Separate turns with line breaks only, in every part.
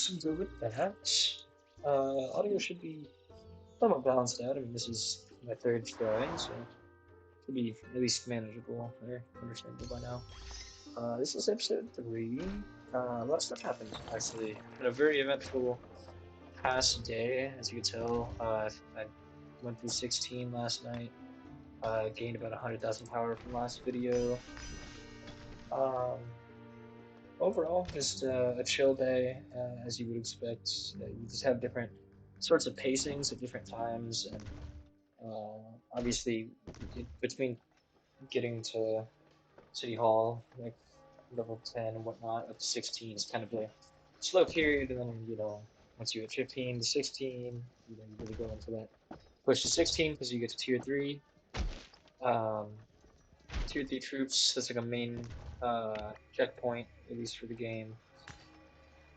So go with that. Audio should be somewhat balanced out. I mean, this is my third try, so should be at least manageable or understandable by now. This is episode three. A lot of stuff happened actually. Been a very eventful past day, as you can tell. I went through 16 last night. Gained about 100,000 power from last video. Um, Overall, just a chill day, as you would expect. You just have different sorts of pacings at different times, and obviously, between getting to City Hall, like level 10 and whatnot, up to 16 is kind of a slow period, and then, once you hit 15 to 16, you really go into that push to 16 because you get to tier 3. Um, Tier 3 troops, that's like a main checkpoint, at least for the game.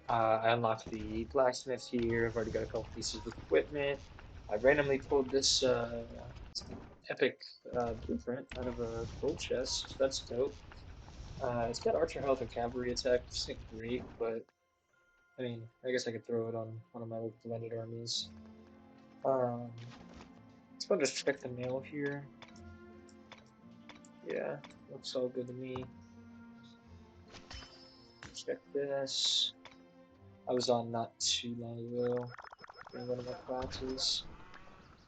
I unlocked the blacksmith here. I've already got a couple pieces of equipment. I randomly pulled this epic blueprint out of a gold chest. That's dope. It's got archer health and cavalry attack, which isn't great, but I mean, I guess I could throw it on one of my like blended armies. Um, let's go just check the mail here. Yeah, looks all good to me. Check this. I was on not too long ago during one of my classes.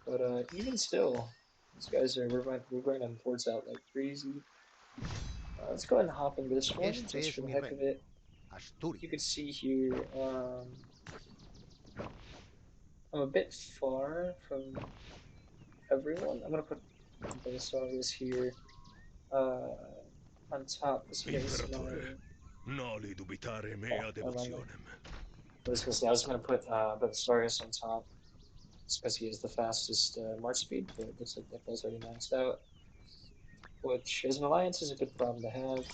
But even still, these guys are we're going on ports out like crazy. Let's go ahead and hop into this one
Este
just for
es
the
mi
heck of
reino,
it. You can
Asturias.
see here, I'm a bit far from everyone. I'm gonna put Belisarius here uh, on top because he is
Imperatore,
my.
noli dubitare
Oh,
mea
never mind.
devotionem.
I was gonna say I was gonna put Belisarius on top because he is the fastest march speed, but it looks like that guy's already maxed out, which as an alliance is a good problem to have.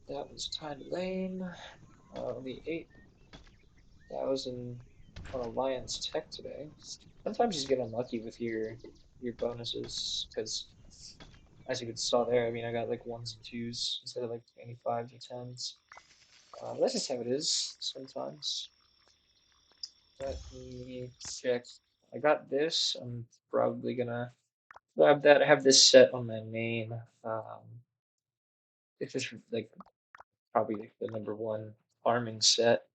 That was kind of lame. Only 8,000 on Alliance Tech today. Sometimes you get unlucky with your bonuses because, as you saw there, I mean, I got like ones and twos instead of like 25s or 10s. That's just how it is sometimes. Let me check. I got this. I'm probably gonna grab that. I have this set on my main. It's just like probably like the number one farming set,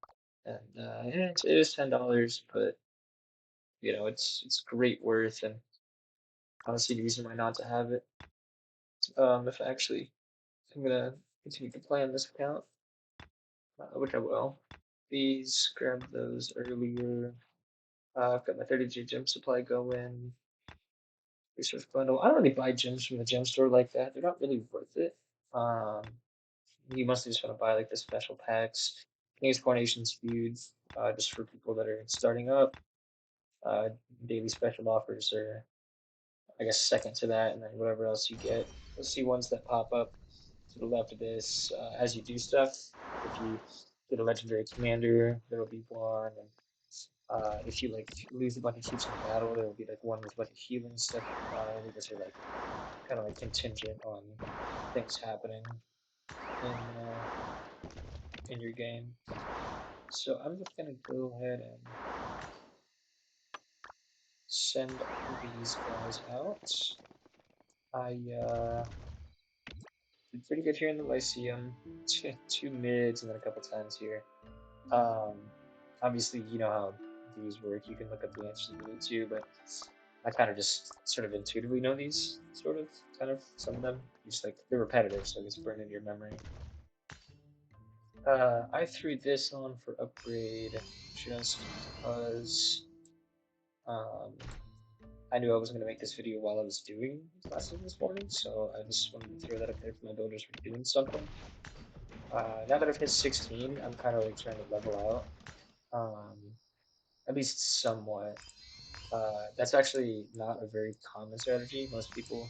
and yeah, it is $10, but it's great worth, and honestly, the reason why not to have it. If actually I'm gonna continue to play on this account, which I will. These grab those earlier. I've got my 30G gem supply going. Resource bundle. I don't really buy gems from the gem store like that. They're not really worth it. Um, you mostly just want to buy like the special packs. King's Coronation's huge, just for people that are starting up. Uh, Daily special offers are, I guess, second to that, and then whatever else you get. You'll see ones that pop up to the left of this as you do stuff. If you get a legendary commander, there will be one, and if you like lose a bunch of troops in a battle, there will be like one with a bunch of healing stuff you can buy. Those are like kind of like contingent on things happening in in your game. So I'm just gonna go ahead and send these guys out. I did pretty good here in the Lyceum. Two mids and then a couple tens here. Um, Obviously, you know how these work. You can look up the answers if you need to, but I kind of just sort of intuitively know these, sort of, kind of, some of them. Just like they're repetitive, so it gets burned into your memory. I threw this on for upgrade just because um, I knew I wasn't going to make this video while I was doing classes this morning, so I just wanted to throw that up there for my builders for doing something. Now that I've hit 16, I'm kind of like trying to level out, at least somewhat. That's actually not a very common strategy. Most people,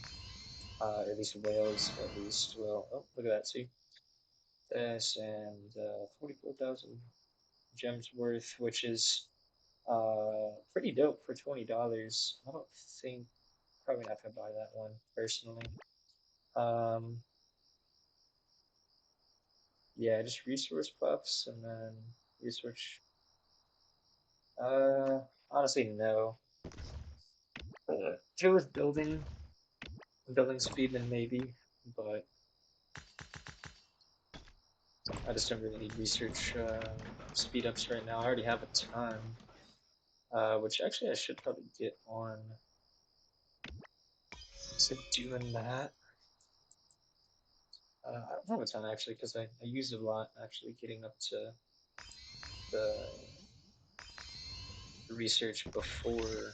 at least whales, at least, will. Oh, look at that! See this and 44,000 gems worth, which is pretty dope for $20. I don't think probably not gonna buy that one personally. Um, Yeah, just resource buffs and then research. Uh, Honestly, no. If it was building speed, then maybe, but I just don't really need research speed ups right now. I already have a ton, which actually I should probably get on to doing that. I don't have a ton actually because I use it a lot actually getting up to the research before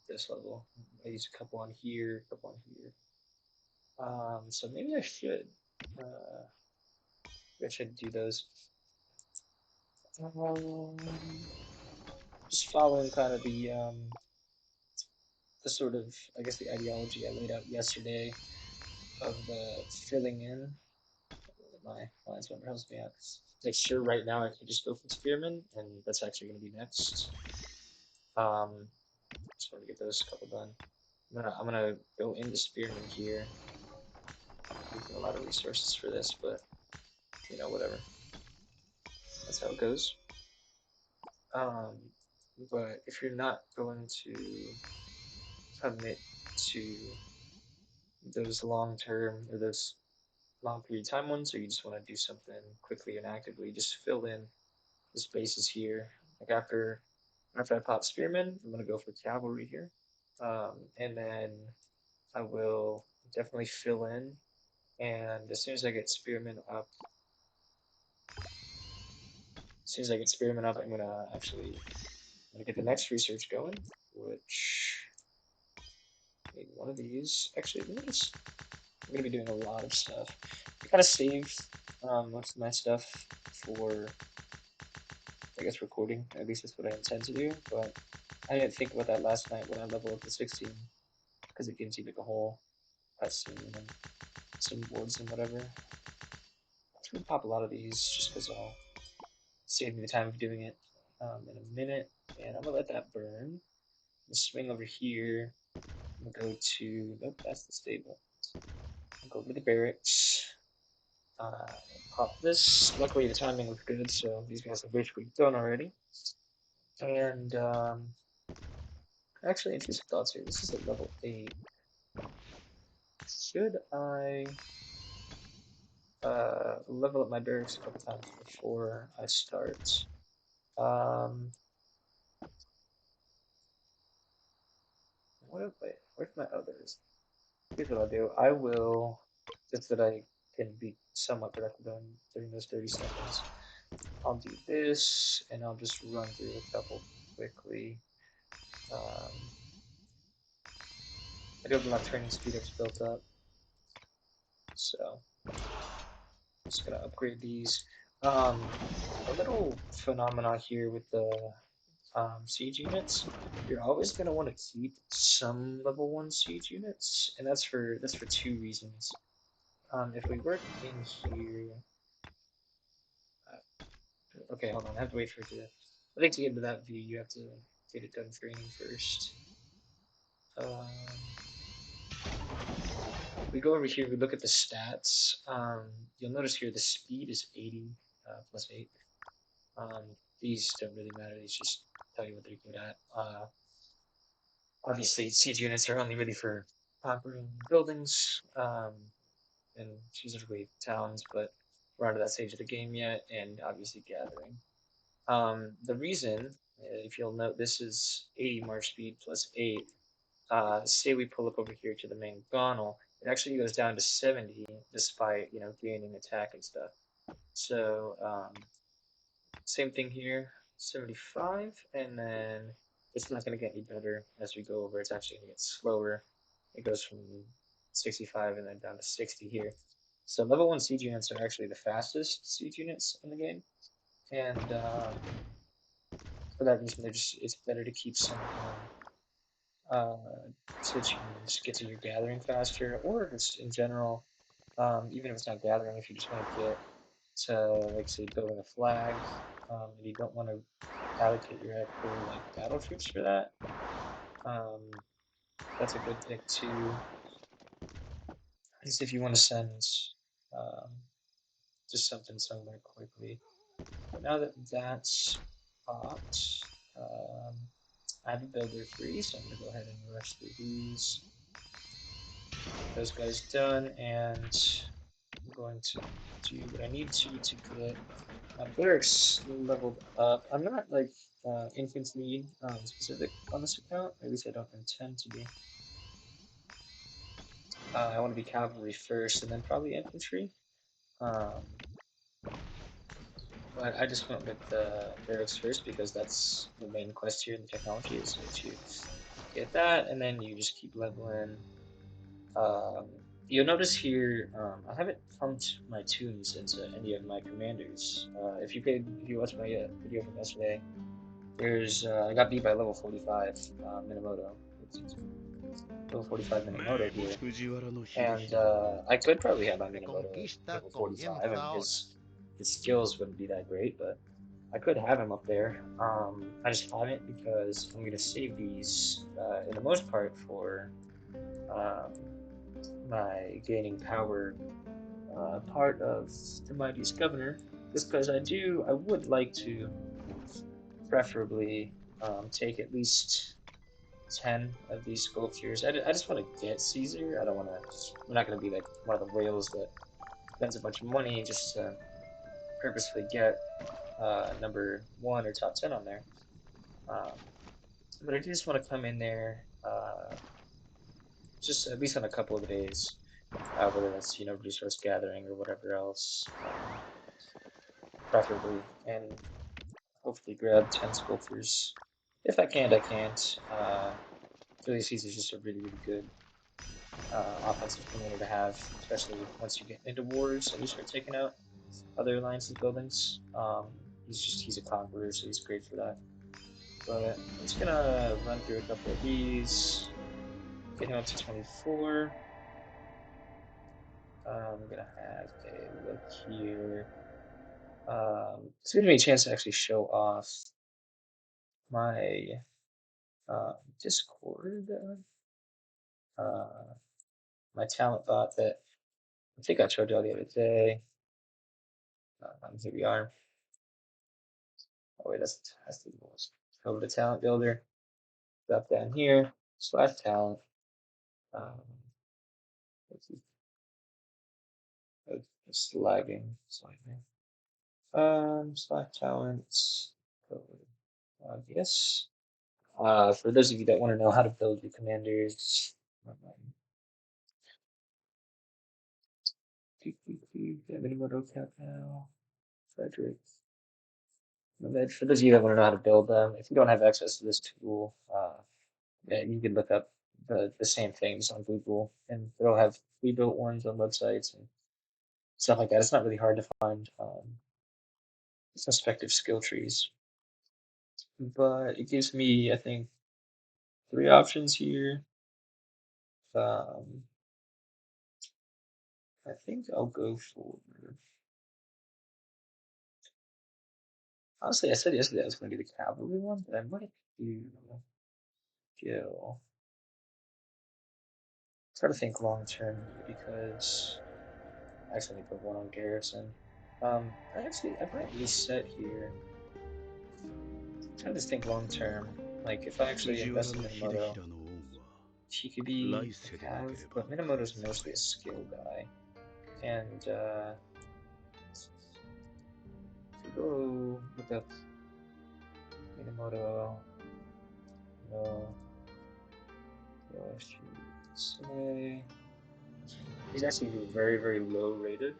this level. I use a couple on here, a couple on here. So maybe I should. Uh, maybe I should do those. Just following kind of the sort of I guess the ideology I laid out yesterday of the filling in. My lines went helps me out. Like sure, right now I could just go for Spearman, and that's actually going to be next. Just want to get those couple done. I'm gonna go into Spearman here. Using a lot of resources for this, but whatever. That's how it goes. Um, but if you're not going to commit to those long term or those long period time ones, or you just want to do something quickly and actively, just fill in the spaces here. Like after I pop Spearman, I'm gonna go for Cavalry here, and then I will definitely fill in. And as soon as I get Spearman up, as soon as I get Spearman up, I'm gonna get the next research going, which I need one of these. Actually, let me just I'm gonna be doing a lot of stuff. I kind of save most of my stuff for I guess recording. At least that's what I intend to do. But I didn't think about that last night when I level up to 16 because it gives you like a whole cutscene and some boards and whatever. I'm gonna pop a lot of these just because I'll save me the time of doing it in a minute. And I'm gonna let that burn. I'm gonna swing over here. I'm gonna go to nope, that's the stable. I'll go to the barracks. Pop this. Luckily, the timing was good, so these guys have basically done already. And actually, interesting thoughts here. This is at level 8. Should I level up my barracks a couple times before I start? Um, where's my others? Here's what I'll do. I will, just that I can be somewhat productive during those 30 seconds. I'll do this, and I'll just run through a couple quickly. Um, I do have a lot of training speed ups built up, so just gonna upgrade these. Um, a little phenomena here with the siege units. You're always gonna want to keep some level 1 siege units, and that's for two reasons. If we work in here, okay, hold on, I have to wait for it to. I think to get into that view, you have to get it done training first. Um, we go over here, we look at the stats. You'll notice here the speed is 80 plus 8. Um, these don't really matter, these just tell you what they're good at. Obviously, siege units are only really for conquering buildings and specifically towns, but we're not at that stage of the game yet, and obviously gathering. The reason, if you'll note, this is 80 march speed plus 8. Say we pull up over here to the main gonal, it actually goes down to 70 despite gaining attack and stuff. So same thing here, 75, and then it's not going to get any better as we go over. It's actually going to get slower. It goes from 65 and then down to 60 here. So level 1 siege units are actually the fastest siege units in the game, and for that reason, it's better to keep some of them so that you can just get to your gathering faster, or just in general, even if it's not gathering, if you just want to get to, like, say, building a flag, and you don't want to allocate your actual like battle troops for that, um, that's a good pick too. At least if you want to send, um, just something somewhere quickly. But now that that's popped, um, I have a builder free, so I'm gonna go ahead and rush through these, get those guys done, and I'm going to do what I need to get my clerics leveled up. I'm not like infantry specific on this account, at least I don't intend to be. I want to be cavalry first, and then probably infantry. Um, but I just went with the clerics first because that's the main quest here in the technology is to get that, and then you just keep leveling. Um, you'll notice here, I haven't pumped my tunes into any of my commanders. If you watched my video from yesterday, I got beat by level 45 Minamoto. It's level 45 Minamoto here, and I could probably have my Minamoto
Reconquista
level 45. I
comienza
mean,
ahora.
his skills wouldn't be that great, but I could have him up there. I just haven't because I'm gonna save these in the most part for um, my gaining power part of the mightiest governor. Just because I would like to preferably take at least 10 of these sculptures. I just want to get Caesar. I don't want to. I'm not going to be like one of the whales that spends a bunch of money just to purposefully get number one or top 10 on there. Um, but I just want to come in there just at least on a couple of days, whether that's resource gathering or whatever else, preferably, and hopefully grab 10 sculptures. If I can't, I can't. Julius Caesar is just a really, really good offensive commander to have, especially once you get into wars and you start taking out other alliances buildings. He's a conqueror, so he's great for that. But I'm just gonna run through a couple of these, get him up to 24. I'm gonna have a look here. It's gonna be a chance to actually show off my Discord, uh, my talent bot that I think I showed you the other day. Here we are. Oh wait, that's the most. Over to talent builder. Drop down here. Slash talent. Um, it's lagging slightly. Slash talents. Yes. For those of you that want to know how to build your commanders, Minamoto cap now. Frederick. For those of you that want to know how to build them, if you don't have access to this tool, yeah, you can look up the same things on Google, and they'll have pre-built ones on websites and stuff like that. It's not really hard to find suspective skill trees, but it gives me, I think, three options here. Um, I think I'll go for. Honestly, I said yesterday I was going to do the cavalry one, but I might do Gil. Try to think long term here because I actually put one on Garrison. I might reset here. I'm trying to think long term. Like if I actually
藤原
invest in
の秀
Minamoto,
衡の恩は
he could be
来世で
a
なけ
cav,
れば
but
返
Minamoto's
せま
mostly
い
a skill guy. And if we go look up Minamoto, no, say he's actually very, very low rated.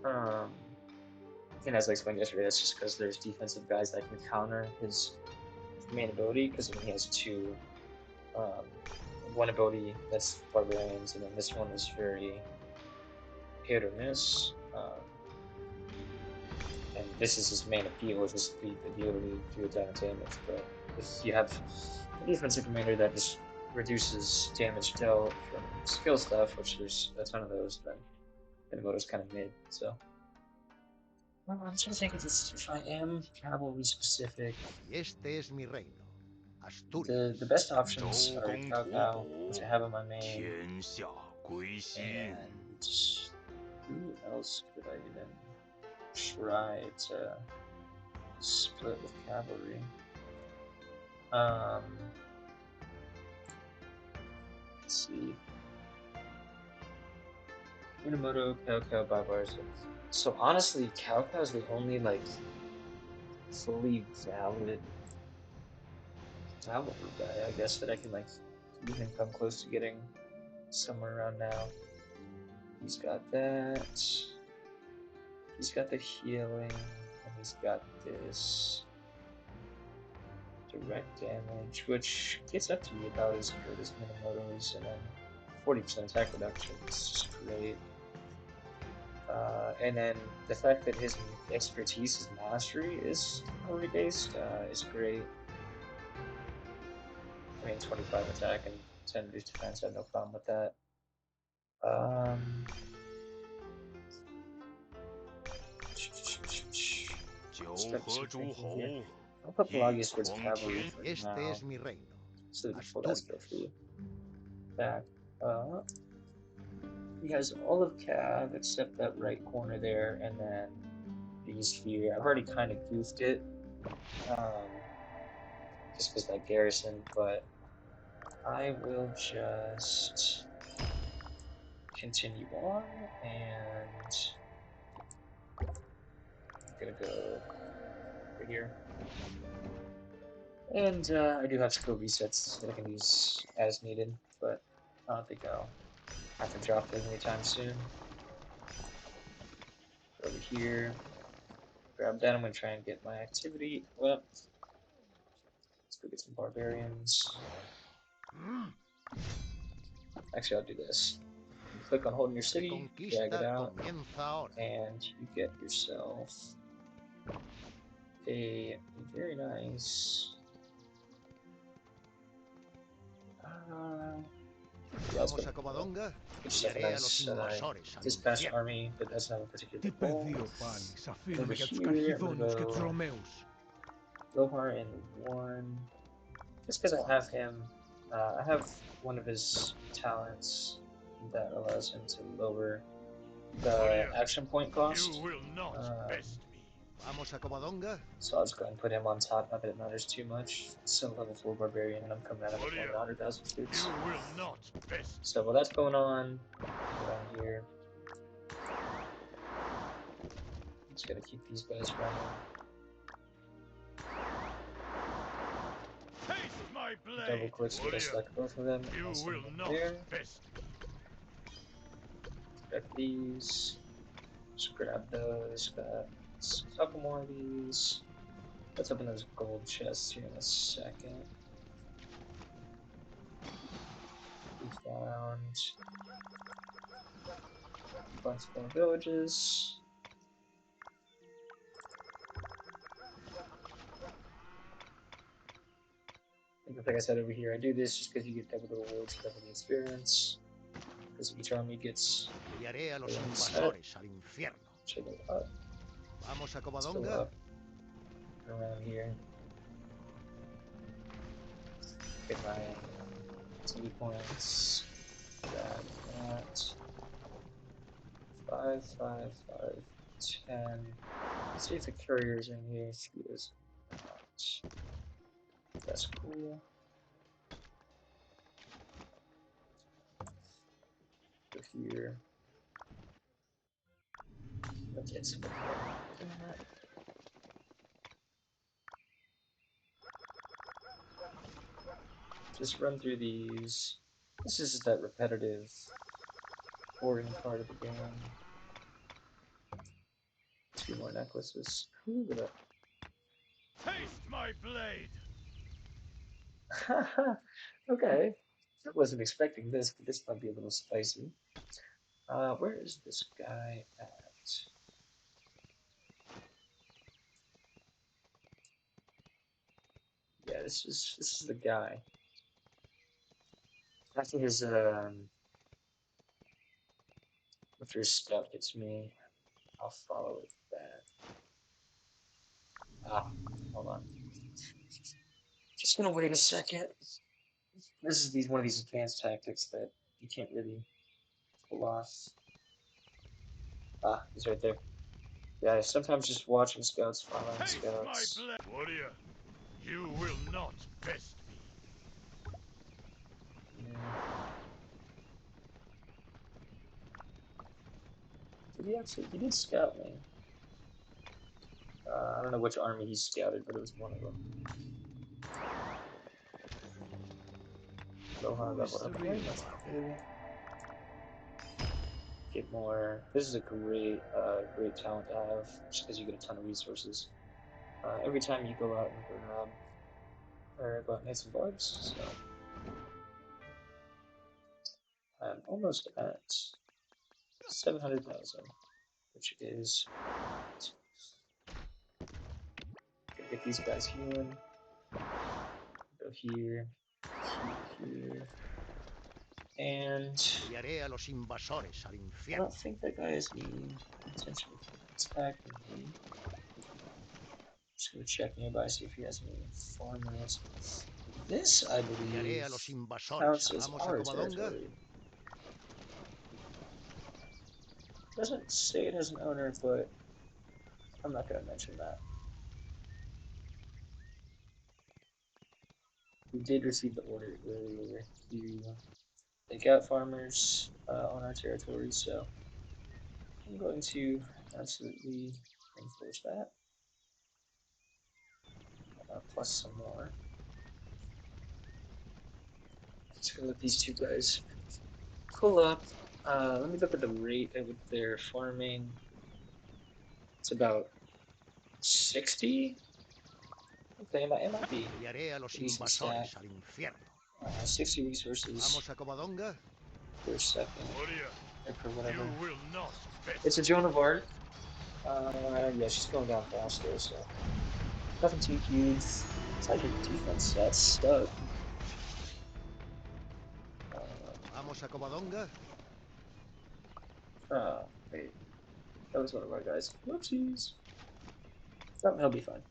Um, and as I explained yesterday, that's just because there's defensive guys that can counter his main ability. Because I mean, he has two, um, one ability that's barbarians, and then this one is very hit or miss. And this is his main appeal, is just the ability to do a ton of damage. But if you have a defensive commander that just reduces damage dealt from skill stuff, which there's a ton of those, then Minamoto's kind of mid. So I'm trying to think if I am cavalry specific.
Y este es mi reino,
The best
Asturias.
options
周
are
公
Cao
吐
Cao, which
哺，I
have on my main,
天下归心。
and Who else could I even try to split with cavalry? Let's see. Minamoto, Cow Cow, Barbars. So honestly, Cow Cow is the only like fully valid cavalry guy, I guess, that I can like even come close to getting somewhere around now. He's got that. He's got the healing, and he's got this direct damage, which gets up to be about as good as Minamoto's, and then 40% attack reduction is just great. And then the fact that his expertise, his mastery is cavalry based, is great. I mean, 25 attack and 10 reduced defense, I have no problem with that. Um, let's grab some thinking here. I'll put Pelagius towards cavalry for
Este
now,
es mi reino,
so that we pull that skill
Asturias.
tree back. He has all of Cav except that right corner there, and then these here. I've already kind of goofed it, um, just because that garrison, but I will just continue on, and I'm gonna go over here. And I do have skill resets that I can use as needed, but I don't think I'll have to drop those anytime soon. Over here, grab that. I'm gonna try and get my activity up. Let's go get some barbarians. Actually, I'll do this. You click on holding your
La
city, drag it
reconquista
out,
comienza ahora.
and you get yourself a very nice. Uh, yeah, let's go
Vamos a
with Minamoto.
Covadonga
Get
y
yourself a
haré a los
nice
invasores al
dispatch
infierno.
army that doesn't have a particular
Τι
goal.
πεδίο πάλις,
And over
αφήνουμε για τους
here, I'm gonna
καρχιδόνιους και τους
go
Ρωμαίους.
Lohar in one, just because I have him. I have one of his talents that allows him to lower the
Warrior,
action point
you
cost.
will not
Um,
best me.
Vamos a Covadonga.
so I'll just go ahead and put him on top. Not that it matters too much. It's still level 4 barbarian, and I'm coming at him with more than
Warrior,
100,000
you
troops.
will not best
So
me.
while that's going on, go down here. I'm just gonna keep these guys running.
Taste my
Double
blade,
clicks to
warrior.
select both of them and
You
then send
will
them
not
there.
best me.
Grab these. Just grab those. Got a couple more of these. Let's open those gold chests here in a second. We found a bunch more villages. And like I said over here, I do this just because you get double the rewards, double the experience. Because each army gets
Y haré a los
their own set.
invasores al infierno.
Should go up.
Vamos a
Let's go
Covadonga.
up and around here. Get my activity points. Grab that. 5, 5, 5, 10. Let's see if the courier's in here. She is not. That's cool. Go here. Okay, so go ahead and do that. Just run through these. This is that repetitive boring part of the game. 2 more necklaces. Ooh, look
Taste my blade.
at that. Okay. I wasn't expecting this, but this might be a little spicy. Where is this guy at? Yeah, this is the guy. After his stuff hits me, I'll follow it back. Ah, hold on. Just gonna wait a second. This is one of these advanced tactics that you can't really pull off. Ah, he's right there. Yeah, sometimes just watching scouts, following
Taste my
scouts.
blade. Warrior, you will not best me.
Mm. Did he actually? He did scout me. I don't know which army he scouted, but it was one of them. Lohan
Who is
leveled
the
up
real
again. That's
one?
cool. Get more. This is a great talent to have, just because you get a ton of resources. Every time you go out and grab or go out and hit some bugs. So I'm almost at 700,000, which is gonna get these guys healing. Go here, here, and
Enviaré a los invasores al
I
infierno.
don't think that guy has any intention of attacking me. Just gonna check nearby, see if he has any farmers. This, I
Enviaré
believe,
a los invasores.
counts as
¿Vamos a
our
Covadonga?
territory. Doesn't say it has an owner, but I'm not gonna mention that. We did receive the order earlier to take out farmers on our territory, so I'm going to absolutely enforce that. Plus some more. Just gonna let these two guys pull up. Let me look at the rate at which they're farming. It's about 60. Okay, it might be
Enviaré a
a
los
decent stat.
invasores al infierno.
60 resources
¿Vamos a Covadonga?
per second,
Warrior,
or per
you
whatever.
will not best
It's a Joan of Arc. Yeah, she's going down fast though, so nothing too huge. It's like her defense stats stuck.
¿Vamos a Covadonga?
Wait, that was one of our guys. Whoopsies. Oh, he'll be fine.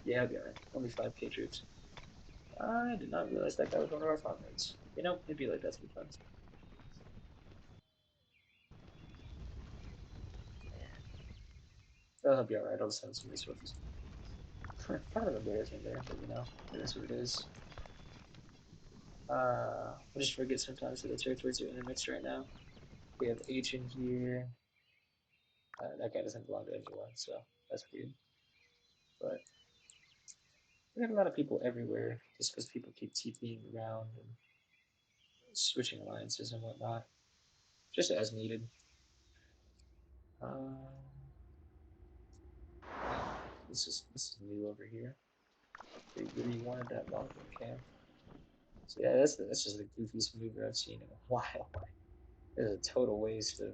Yeah, he'll be alright. Only 5k troops. I did not realize that guy was one of our farmers. You know, it'd be like that sometimes. Oh, he'll be alright. I'll just have some resources. Kind of embarrassing there, but you know, it is what it is. I just forget sometimes that the territories are intermixed right now. We have H in here. That guy doesn't belong to anyone, so that's weird. But we have a lot of people everywhere just because people keep TPing around and switching alliances and whatnot, just as needed. Wow, this is new over here. They really wanted that long. Okay. So yeah, that's just the goofiest mover I've seen in a while. There's a total waste of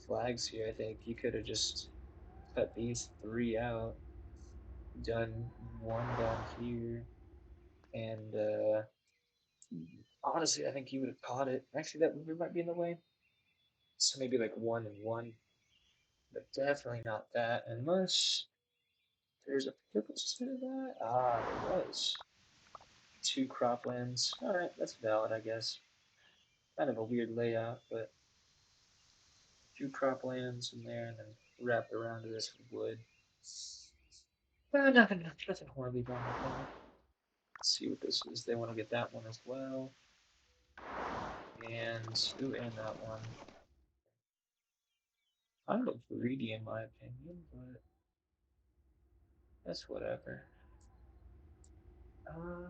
flags here. I think you could have just cut these three out, done one down here, and honestly, I think you would have caught it. Actually, that mover might be in the way. So maybe like 1 and 1, but definitely not that unless there's a purpose to that. Ah, there was. Two croplands. Alright, that's valid, I guess. Kind of a weird layout, but two croplands in there and then wrapped around this wood. Nothing horribly wrong with that. Let's see what this is. They want to get that one as well. And that one. I'm a little greedy in my opinion, but that's whatever. Um,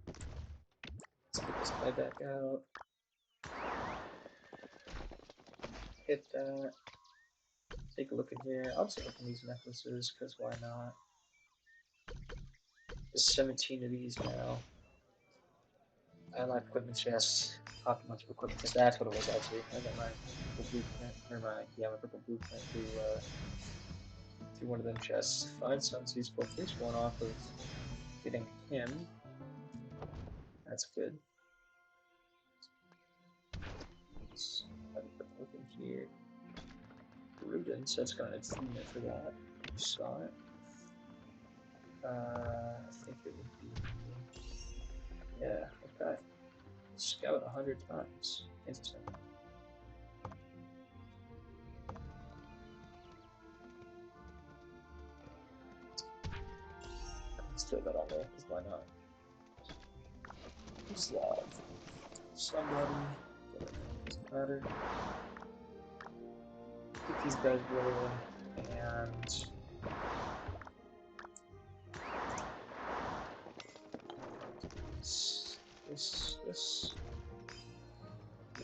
let's get this guy back out. Hit that. Take a look in here. I'll just open these necklaces because why not? There's 17 of these now. I like equipment chests. Complimentary equipment chest. That's what it was actually. I got my purple blueprint, or my purple blueprint through one of them chests. 5 sunseeds, plus at least one off of getting him. That's good. Let's have a quick look in here. Prudence, that's got an achievement for that. Saw it. I think it would be. Yeah, okay. Scout 100 times. Interesting. Let's throw that on there, because why not? Just somebody, whatever, doesn't matter. Get these guys rolling, and this.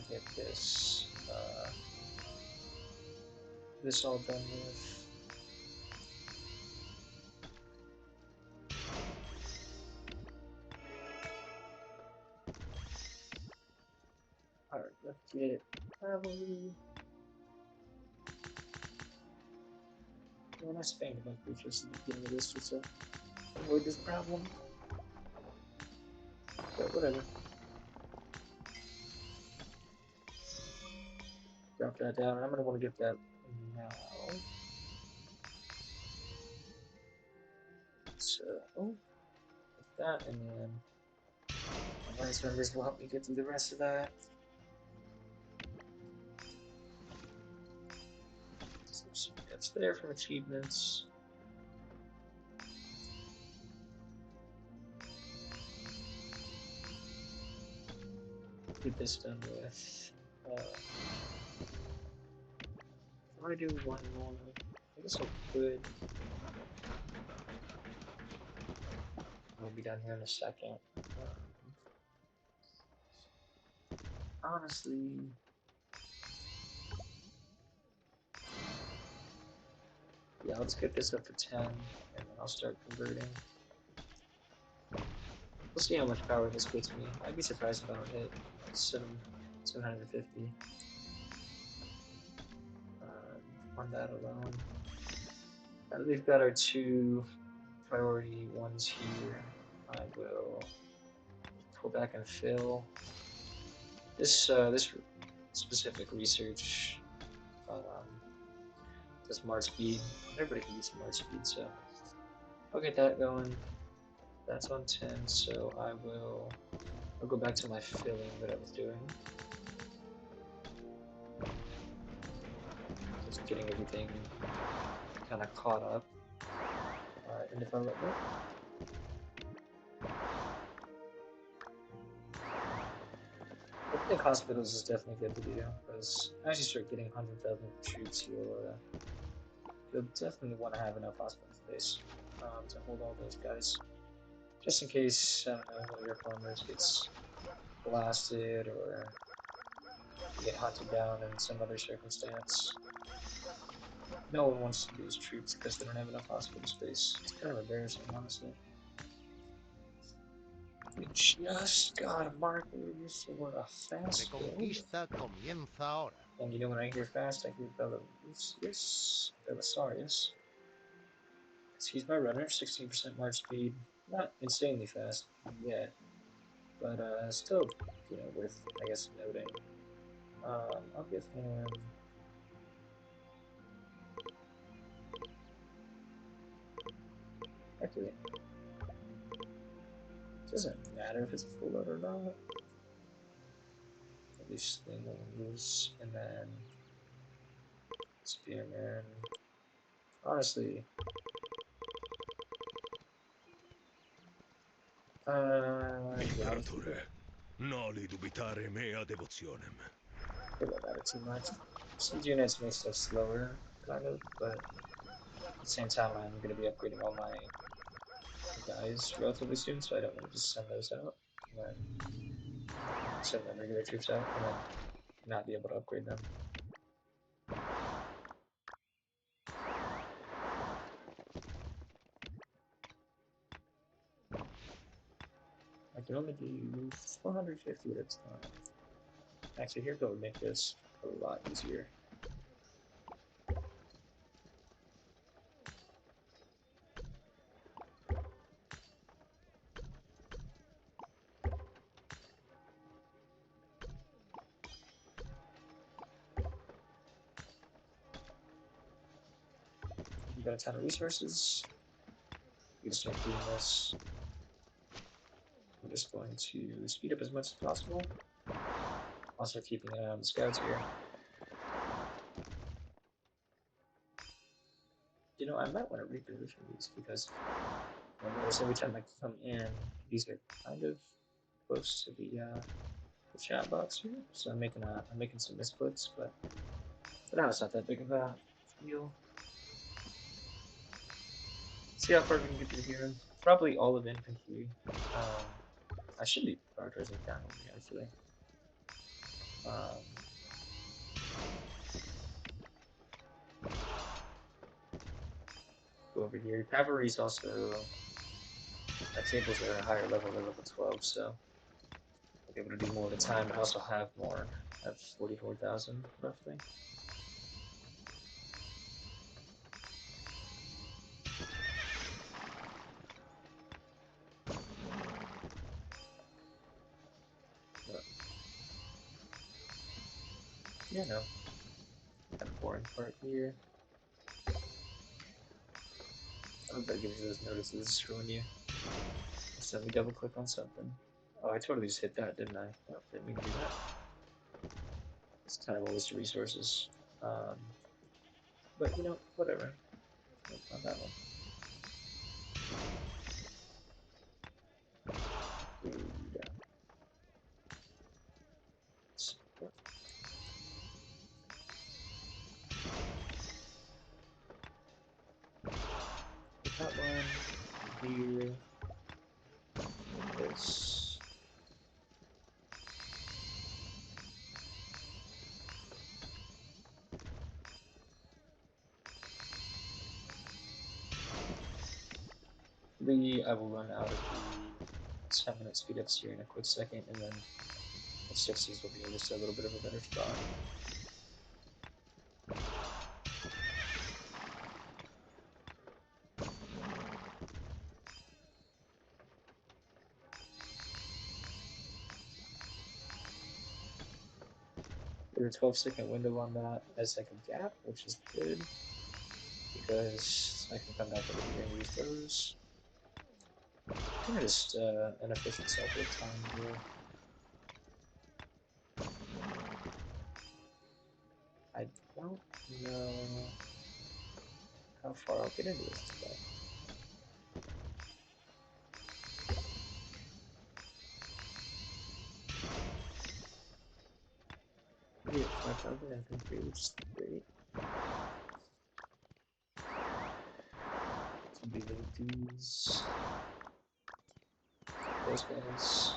Get this all done with. Alright, let's get cavalry. When I spanked a bunch of creatures at the beginning of this just to avoid this problem. But whatever. Drop that down. I'm gonna want to get that now. So, with that, and then my lance members will help me get through the rest of that. So that's there from achievements. Get this done with. If I do one more, I guess I could. I'll be done here in a second. Honestly, yeah, let's get this up to 10, and then I'll start converting. We'll see how much power this gets me. I'd be surprised if I don't hit 750 on that alone. We've got our two priority ones here. I will pull back and fill. This specific research does Mart speed. Everybody can use Mart speed, so I'll get that going. That's on 10, so I'll go back to my filling that I was doing. Just getting everything kind of caught up in development. I think hospitals is definitely good to do, because as you start getting 100,000 troops, you'll definitely want to have enough hospital space to hold all those guys. Just in case, I don't know, one of your farmers gets blasted or you get hunted down in some other circumstance. No one wants to lose troops because they don't have enough hospital space. It's kind of embarrassing, honestly. We just got a marker for a fast build.
Reconquista comienza ahora.
And you know when I hear fast, I hear Belisarius. He's my runner, 16% march speed. Not insanely fast yet, but still, worth, I guess, noting. I'll give him. Actually, it doesn't matter if it's a full load or not. At least slings, and then spearman. Honestly, yeah, I'll just do that.
Noli dubitare mea devotionem.
It won't matter too much. Some units make stuff slower, kind of, but at the same time, I'm going to be upgrading all my guys relatively soon, so I don't want to just send those out, and then send the regular troops out, and then not be able to upgrade them. I can only do 450 at a time. Actually, here would make this a lot easier. You got a ton of resources. You can start doing this. just going to speed up as much as possible. Also keeping an eye on the scouts here. You know, I might want to reposition these because you'll notice every time I come in, these are kind of close to the chat box here. So I'm making some misputs, but for now it's not that big of a deal. See how far we can get through here. Probably all of infantry. Um, I should be prioritizing cavalry actually. Um, go over here. Cavalry is also my tables are a higher level. They're level 12, so I'll be able to do more at a time. I also have more. I have 44,000 roughly. But yeah, no, kind of boring part here. I hope that gives you those notices for when you accidentally double click on something. Oh, I totally just hit that, didn't I? Oh, didn't mean to do that. It's kind of a waste of resources. Um, but you know, whatever. On that one. Food. Support. Put that one here. Put this. I will run out of the 10-minute speed ups here in a quick second, and then the 60s will be in just a little bit of a better spot. There's a 12-second window on that as like a gap, which is good because I can come back over here and use those. Kind of just an efficient cycle of time here. I don't know how far I'll get into this today. Already at 5,000 infantry, which is great. Can be those guys.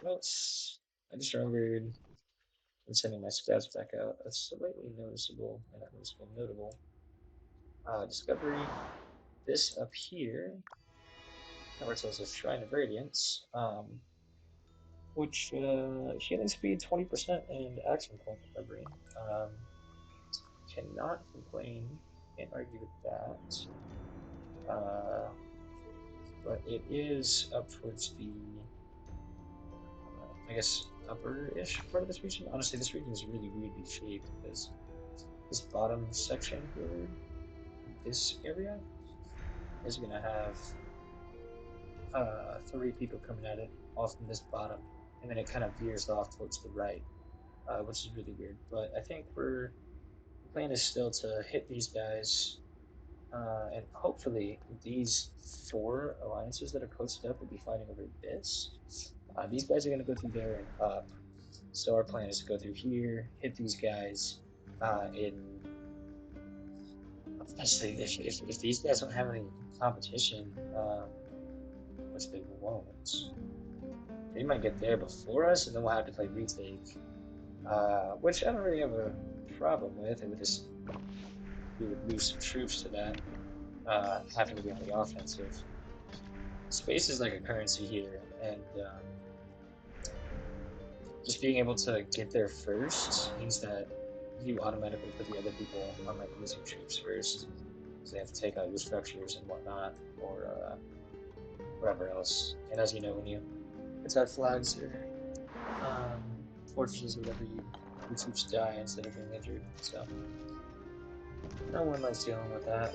Well, I just remembered when sending my stats back out. A slightly noticeable, not noticeable, notable discovery. This up here, Chronicles of Shrine of Radiance, which healing speed 20% and action point recovery. Um, cannot complain. Can't argue with that. But it is up towards the, I guess, upper-ish part of this region. Honestly, this region is really weirdly shaped because this bottom section here, this area, is going to have 3 people coming at it off from this bottom, and then it kind of veers off towards the right, which is really weird. But I think the plan is still to hit these guys, and hopefully these 4 alliances that are posted up will be fighting over this. These guys are going to go through there and up. So our plan is to go through here, hit these guys. Honestly, if these guys don't have any competition, which they won't, they might get there before us, and then we'll have to play retake. Which I don't really have a problem with. It would just we would lose some troops to that, having to be on the offensive. Space is like a currency here, and just being able to get there first means that you automatically put the other people on like losing troops first, so they have to take out your structures and whatnot, or whatever else. And as you know, when you attack flags or fortresses or whatever, you who keeps dying instead of being injured. So no one likes dealing with that.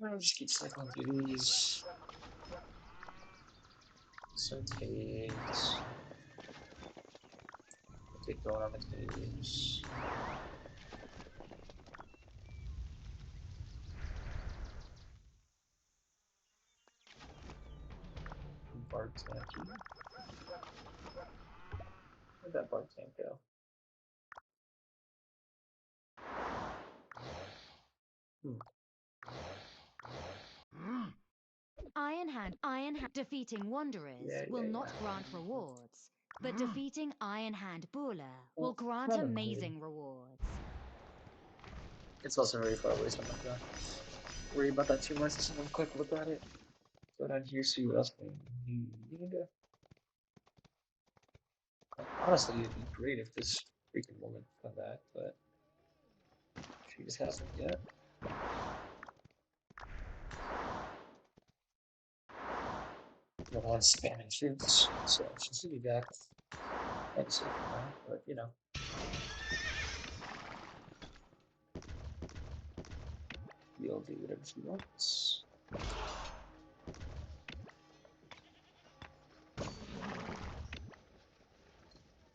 I'll just keep cycling through these. Some caves. Get going on the caves. Bark tank here. Where'd that bark tank go?
Iron Hand defeating Wanderers
Yeah,
will
yeah,
not
yeah.
grant rewards, but defeating Iron Hand Buller will
Well,
grant
kind of
amazing rewards.
It's also very far away, so I'm not gonna worry about that too much. Just one quick look at it. Go down here, see what else we need. Honestly, it'd be great if this freaking woman could come back, but she just hasn't yet. The one spamming troops, so she should be back any second now, but you know. You'll do whatever she wants.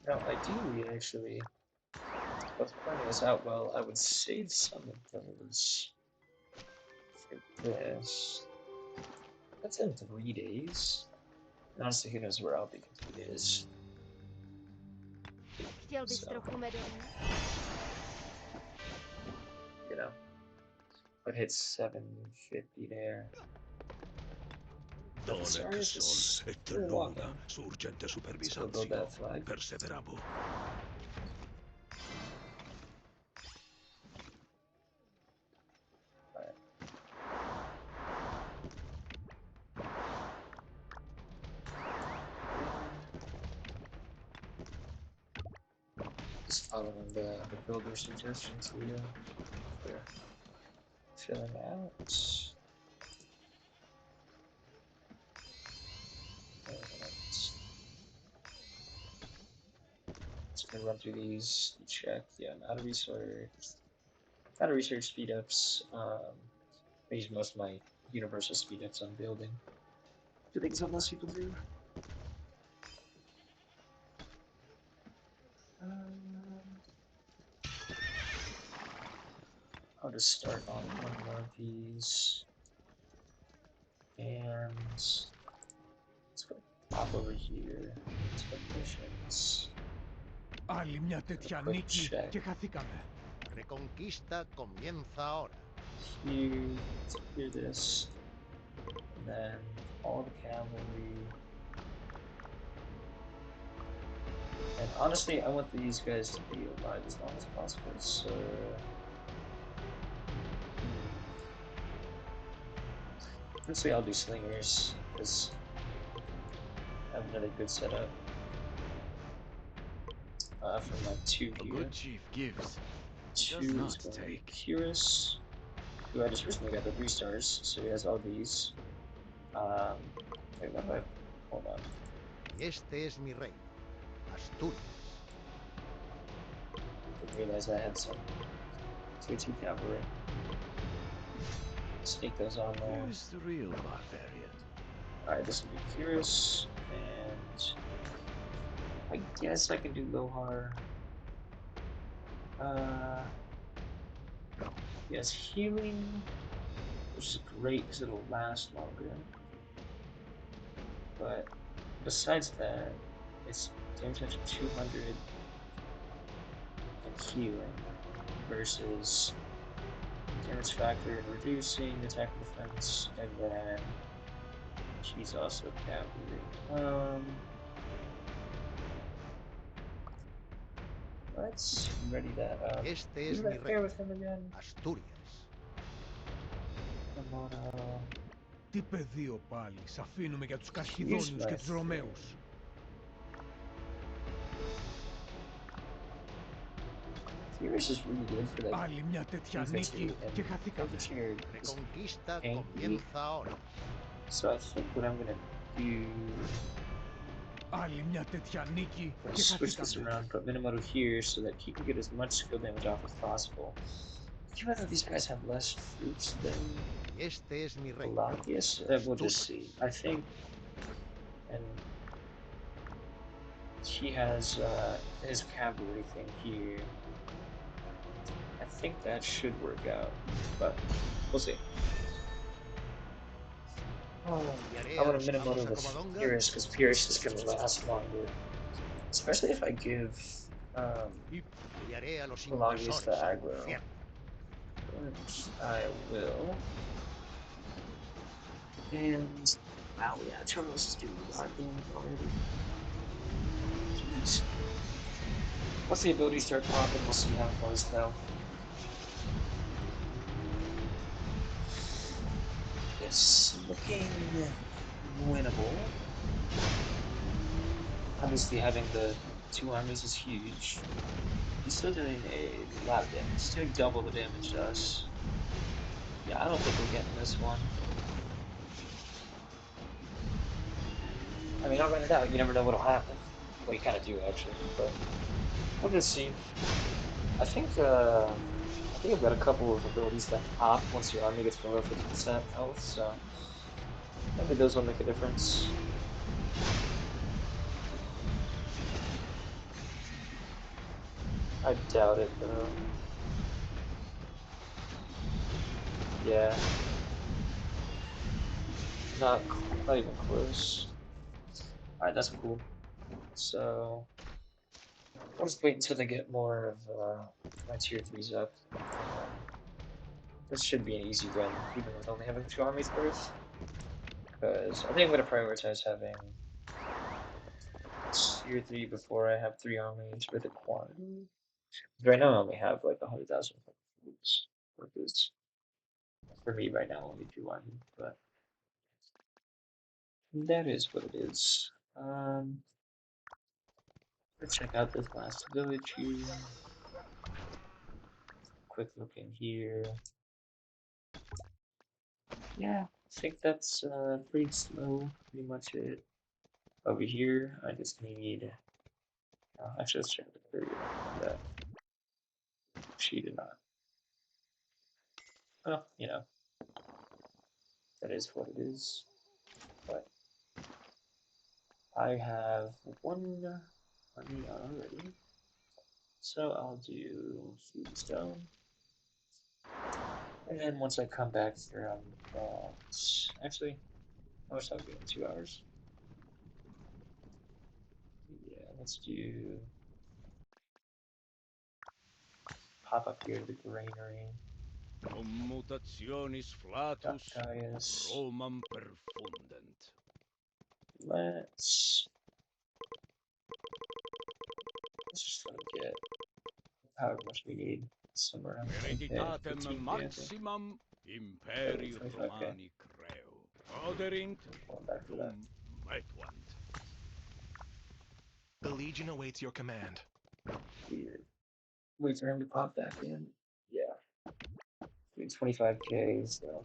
Now, ideally, actually, if I was planning this out well, I would save some of those for this. That's in 3 days. And honestly, who knows where I'll be in 3 days.
Chciałbyś
So,
trochę medu?
you know, I'd hit 750 there.
Dolek
Is
sol et
still
luna
walking.
surgente
Still build that
supervisatio
flag.
perseverabo.
Just following the builder suggestions here for filling out. Just gonna run through these, check. Yeah, not a research speed ups. I use most of my universal speed ups on building. Do you think some less people do? I'll just start on one more of these. And let's go pop over here. Let's go missions.
Άλλη μια τέτοια
Quick
νίκη
check.
και χαθήκαμε.
Reconquista comienza ahora.
Here, let's clear this. And then all the cavalry. And honestly, I want these guys to be alive as long as possible, so... Honestly, I'll do slingers, because I have another good setup. For my 2
A
here.
good chief gives. He does
2
not
is going to be
take.
Curious, who I just recently got the 3 stars, so he has all these. Wait, what do I... Hold on.
Y este es mi reino, Asturias.
Didn't realize I had some tier 2 cavalry. Sneak those on there.
Who's the real barbarian?
Alright, this will be Curious, and I guess I can do Lohar. Yes, healing, which is great because it'll last longer. But besides that, it's damage after 200 and healing versus damage factor and reducing attack and defense, and then she's also cavalry. Let's ready that up.
Este
Do
es mi
that fair
reino,
with him again.
Asturias.
Τι πεδίο πάλι, σ' αφήνουμε για τους
Here's
Καλχιδόνιους
my
και τους Ρωμαίους.
thing. Furious is really good for like
Άλλη μια τέτοια
infantry
νίκη και
and
χαθήκαμε.
infantry is
Reconquista
tanky.
comienza ahora.
So I think what I'm gonna do
Άλλη μια τέτοια νίκη
I'm gonna
και
switch this
χαθήκαμε.
around, put Minamoto here so that he can get as much skill damage off as possible. Given that these guys have less troops than
Y este es mi reino.
Pelagius, we'll just see. I think, and he has his cavalry thing here. I think that should work out, but we'll see. Oh, I want to Minamoto with Furious because Furious is going to last longer. Especially if I give
Enviaré a los
Pelagius the
invasores al
aggro.
infierno.
Which I will. And wow, yeah, Chronicles is doing a lot of damage already. Jeez. Once the abilities start popping, we'll see how it goes though. It's looking winnable. Obviously, having the two armies is huge. He's still doing a lot of damage. He's doing double the damage to us. Yeah, I don't think we're getting this one. I mean, I'll run it out. You never know what'll happen. Well, you kind of do actually, but we'll just see. I think I've got a couple of abilities that pop once your army gets below 50% health, so maybe those will make a difference. I doubt it though. Yeah. Not even close. Alright, that's cool. So I'll just wait until they get more of my tier 3s up, and then this should be an easy win, even with only having 2 armies worth. Because I think I'm going to prioritize having tier 3 before I have 3 armies with a quantity. Right now I only have like 100,000 troops, which is for me right now only 2 armies, but that is what it is. Let's check out this last village here. Quick look in here. Yeah, I think that's pretty slow, pretty much it. Over here, I just need. Actually, let's check the courier on that. She did not. Oh, you know, that is what it is. But I have one army already, so I'll do food stone. And then once I come back from that, actually, how much time we in 2 hours? Yeah, let's do pop up here to the granary.
Commutationis flatus
Gaius.
Romam perfundent.
Let's just let him get however much we need. Somewhere around 20k,
Hereditatem
15k, I think.
maximum
Oh,
imperi
25k.
Romani creo. Oderint
Going back for that.
dum metuant.
The Legion awaits your command.
Weird. Wait for him to pop back in. Yeah. Doing 25k, so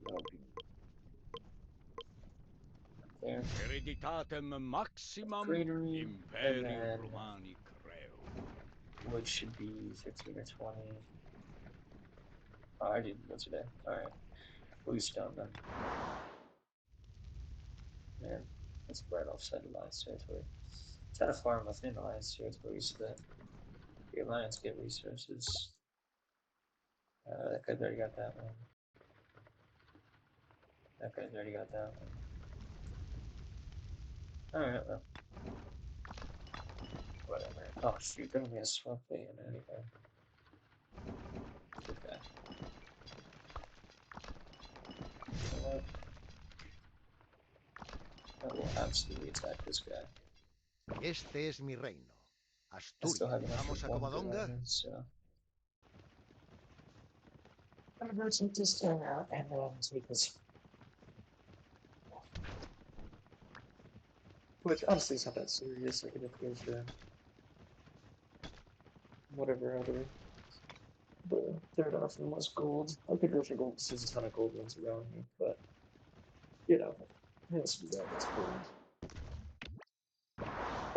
that'll be up there.
Hereditatem maximum
Granary, and
imperi
then
Romani creo.
wood should be 15 or 20. Oh, I didn't go today. Alright. Blue stone then. Man, that's right offside Alliance territory. Try to farm within Alliance territory so that the Alliance get resources. That guy's already got that one. That guy's already got that one. Alright, well. Whatever. Oh shoot, there only has swamp in anyway. Good guy. You know what? I will absolutely attack this guy.
Este es mi reino.
I still
Asturias.
have enough for
¿Vamos a
one good
Covadonga?
army, so I'm gonna take this guy out and then take this. Which honestly is not that serious. I can if there's whatever other the third option was gold. I could go for gold because there's a ton of gold ones around me, but you know, let's do that. That's cool.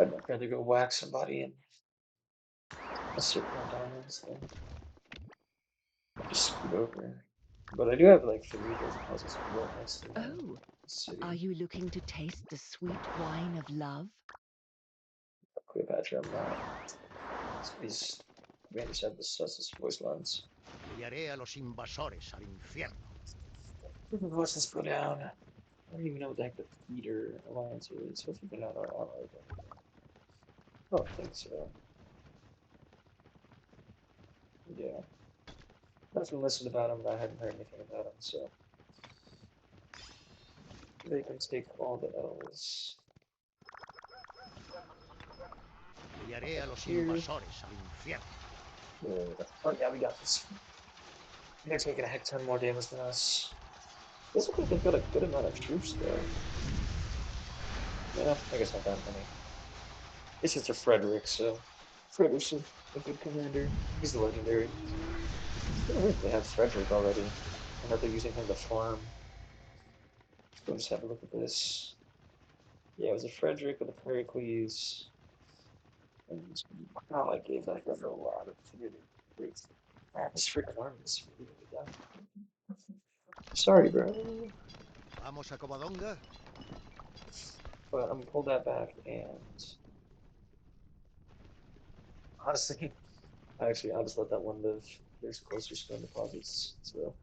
I'd much rather go whack somebody and assert my dominance than just scoot over. But I do have like 3 deposits right next to my
Oh,
city.
are you looking to taste the sweet wine of love?
Cleopatra, I'm not. These commanders have the sus voice lines.
Enviaré a los invasores al infierno.
Let's go down. I don't even know what the heck the Peter Alliance is. Hopefully they're not our allies or anything. I don't think so. Yeah. Nothing listed about them, and I haven't heard anything about them, so they can take all the L's.
Enviaré a los
Here.
invasores al infierno.
Oh yeah, we got this. They're taking a heck ton more damage than us. This looks like they've got a good amount of troops though. Yeah, I guess not that many. It's just a Frederick, so Frederick's a good commander. He's the legendary. I don't know if they have Frederick already. I know they're using him to farm. Let's just have a look at this. Yeah, it was a Frederick with a Pericles. And wow, I gave that guy a lot of really great. Man, this freaking army is really done. Sorry, bro.
Vamos a Covadonga.
But I'm gonna pull that back and honestly, actually, I'll just let that one live. There's closer stone deposits, so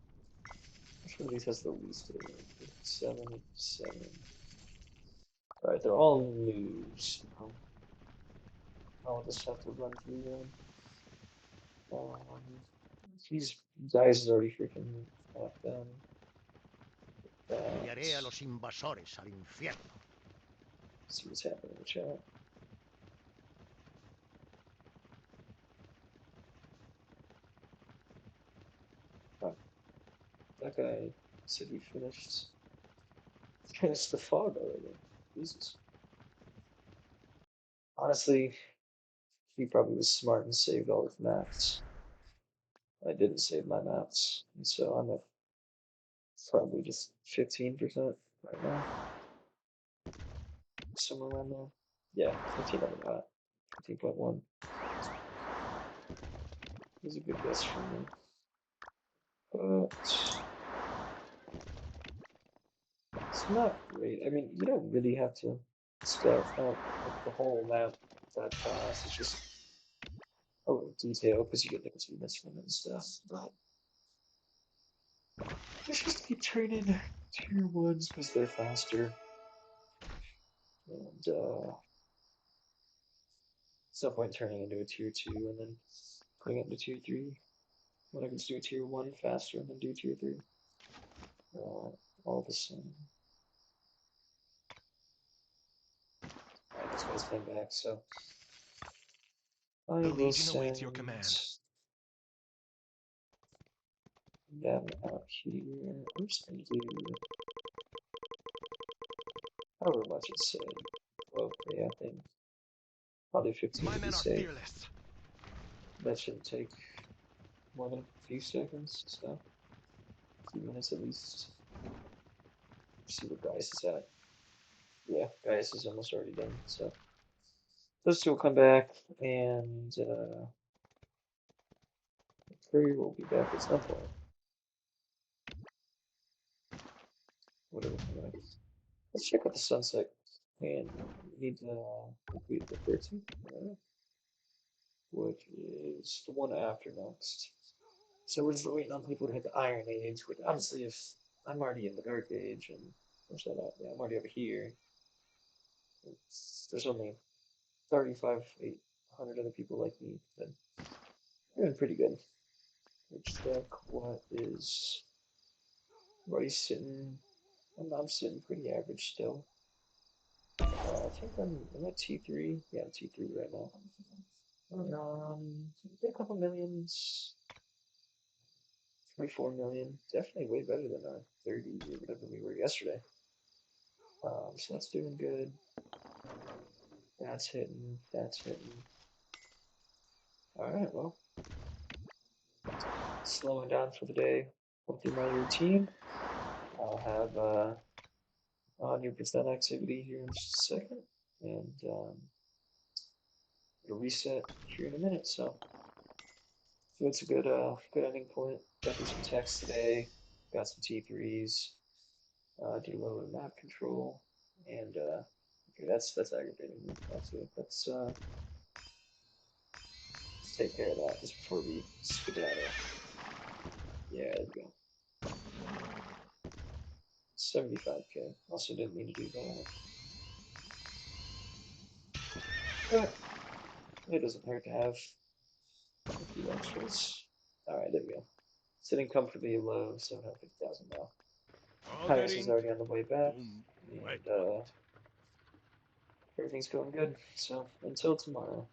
which one of these has the least of them? 7, 7. Alright, they're all new, so I'll just have to run through them. These guys is already freaking locked down.
Enviaré a
That.
los invasores al infierno.
See what's happening in the chat. Oh, that guy said he finished the fog already. Jesus. Honestly, he probably was smart and saved all his maps. I didn't save my maps, and so I'm at probably just 15% right now, somewhere around there. Yeah, 15 on the dot, 15.1 is a good guess from me. But it's not great. I mean, you don't really have to scout out like the whole map that fast. It's just a little detail because you get different units from it and stuff. But let's just keep training tier ones because they're faster. And it's no point turning into a tier 2 and then putting it into tier 3 when I can just do a tier 1 faster and then do tier 3. All the same. Alright, this guy's came back, so I
The
will
Legion awaits your
send
command.
them out here. I'm just gonna do however much it said. Well, yeah, I think probably 15
My
to be
men are
safe.
fearless.
That shouldn't take more than a few seconds, so 2 minutes at least. See where Gaius is at. Yeah, Gaius is almost already done, so those two will come back, and Curry will be back at some point. Whatever. Let's check out the sunset. And we need to complete the 13th, which is the one after next. So we're just waiting on people to hit the Iron Age, which honestly, if I'm already in the Dark Age, and where's that at? Yeah, I'm already over here. There's only 35,800 other people like me, then doing pretty good. Let's check what is Rice sitting. I'm sitting pretty average still. I think I'm at T3. Yeah, I'm T3 right now. A couple millions, 24 million. Definitely way better than our 30 or whatever we were yesterday. So that's doing good. That's hitting. That's hitting. Alright, well, slowing down for the day. Went through my routine. I'll have 100% activity here in just a second, and it'll reset here in a minute. So it's a good ending point. Got through some text today. Got some T3s. Did a little bit of map control, and okay, that's aggravating me. That's it. Let's take care of that just before we skedaddle. Yeah, there we go. 75k. Also didn't mean to do that. But it doesn't hurt to have a few extras. Alright, there we go. Sitting comfortably low, 750,000 now. Highest is
Ordering
already on the way back, and
wet one.
everything's going good. So until tomorrow.